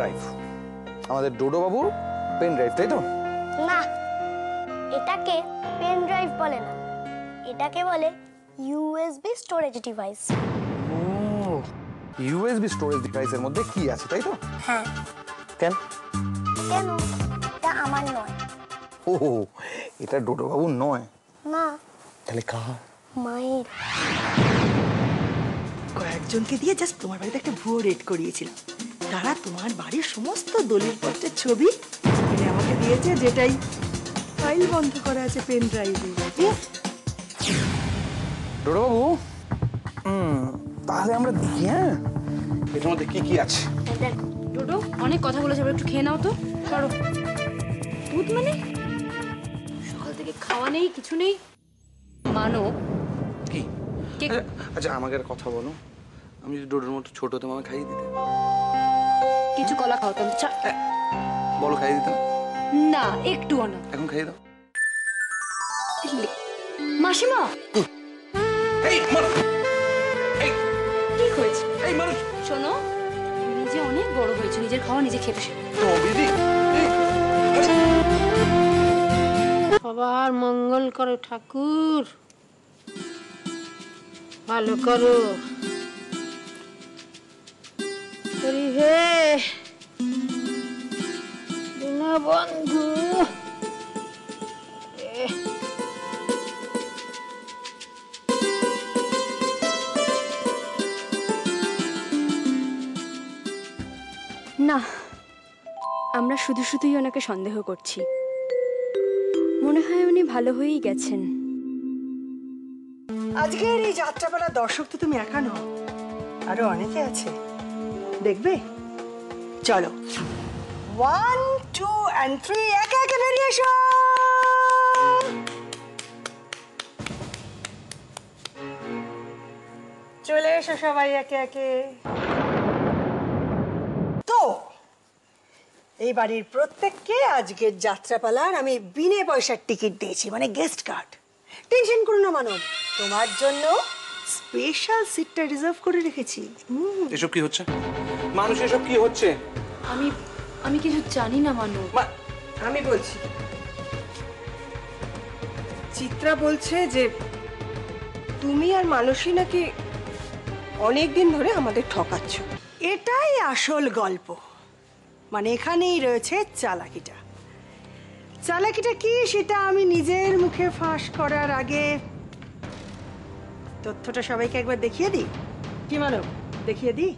Drive, আমাদের ডোডো বাবুর pen drive, তাই তো? না, এটাকে পেন ড্রাইভ বলে না, এটাকে বলে ইউএসবি স্টোরেজ ডিভাইস। ও, ইউএসবি স্টোরেজ ডিভাইসের মধ্যে কি আছে, তাই তো? হ্যাঁ। কেন? কেন? এটা আমার নয়। ও, এটা ডোডো বাবুর নয়? না। তাহলে কার? মায়ের। কয়েকজনকে দিয়ে জাস্ট তোমার বাড়িতে একটা ভুয়ো রেড করিয়েছিলাম। তারা তোমার বাড়ির সমস্ত দলিল পত্রের ছবি এনে আমাকে দিয়েছে, যেটাই ফাইল বন্ধ করা আছে পেন ড্রাইভে। ডোডো বাবু, তাহলে আমরা দেখি। হ্যাঁ, এটার মধ্যে কি কি আছে? দেখো ডোডো, অনেক কথা বলেছে, একটু খেয়ে নাও তো। করো। দুধ মানে সকাল থেকে খাওয়া নেই, কিছু নেই। মানো কি? কে? আচ্ছা আমাকে একটা কথা বলো, আমি যদি ডোডোর মতো ছোট হতাম আমাকে খাইয়ে দিতে? কিছু কলা খাওয়াতাম। বলো খাইয়ে দিতাম? না, একটুও না। এখন খাইয়ে দাও। মাসিমা, এই মার, এই কি হয়েছে? এই মানুষ, শোনো, নিজে অনেক বড় হয়েছে, নিজের খাওয়া নিজে খেতে শেখো। তো দিদি সবার মঙ্গল করো ঠাকুর, ভালো করো। হে বন্ধু, না, আমরা শুধু শুধুই ওনাকে সন্দেহ করছি। মনে হয় উনি ভালো হয়েই গেছেন। আজকের এই যাত্রাপালা দর্শক তো তুমি একা নও, আরো অনেকে আছে, দেখবে? চলো, 1, 2 and 3, একে একে বেরিয়ে এসো। চলে এসো সবাই একে একে। তো এই বাড়ির প্রত্যেককে আজকের যাত্রাপালার আমি বিনে পয়সার টিকিট দিয়েছি, মানে গেস্ট কার্ড। টেনশন করো না মানব, তোমার জন্য স্পেশাল সিটটা রিজার্ভ করে রেখেছি। এসব কি হচ্ছে? মানুষ এসব কি হচ্ছে? আমি কিছু জানি না মানো। আমি বলছি, চিত্রা বলছে যে তুমি আর মানসী নাকি অনেকদিন ধরে আমাদের ঠকাচ্ছ। এটাই আসল গল্প, মানে এখানেই রয়েছে চালাকিটা। চালাকিটা কি সেটা আমি নিজের মুখে ফাঁস করার আগে তথ্যটা সবাইকে একবার দেখিয়ে দিই। কি মানব, দেখিয়ে দিই?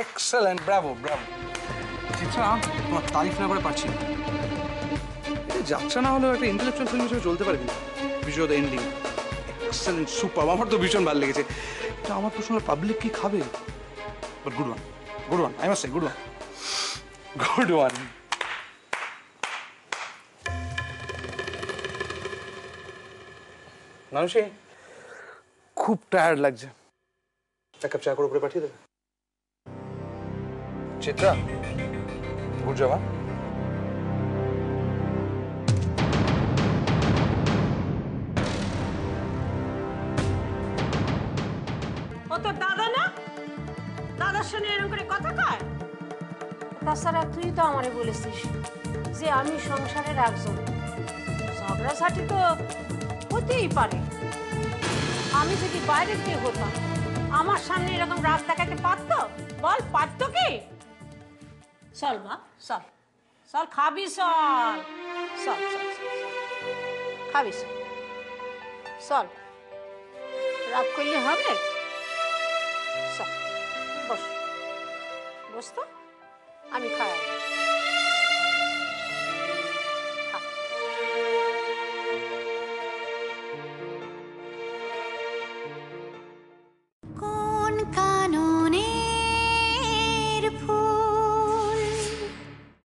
Excellent, Bravo Bravo. চিত্রা, তোমার তারিফ না করে পারছি না। এটা যাত্রা না হলেও একটা ইন্টেলেকচুয়াল ফিল্ম হিসেবে চলতে পারে, কিন্তু বিশেষত এন্ডিং এক্সেলেন্ট, সুপার। আমার তো ভীষণ ভালো লেগেছে। এটা আমার প্রশ্ন, পাবলিক কি খাবে? But good one, good one, I must say, good one, good one. মানুষে খুব টায়ার্ড লাগছে, এক কাপ চা করে উপরে পাঠিয়ে দেবে? Chitra, good job. ও তো দাদা না, দাদার সঙ্গে এরকম করে কথা কয়? তাছাড়া তুই তো আমারে বলেছিস যে আমি সংসারের একজন, ঝগড়াঝাটি তো হতেই পারে। আমি যদি বাইরের কেউ হতাম, আমার সামনে এরকম রাগ দেখাতে পারতো? বল, পারতো কি? চল মা, চল চল, খাবি চল, চল চল খাবি চল, চল, রাগ করলে হবে? চল বস, বস তো, আমি খাই।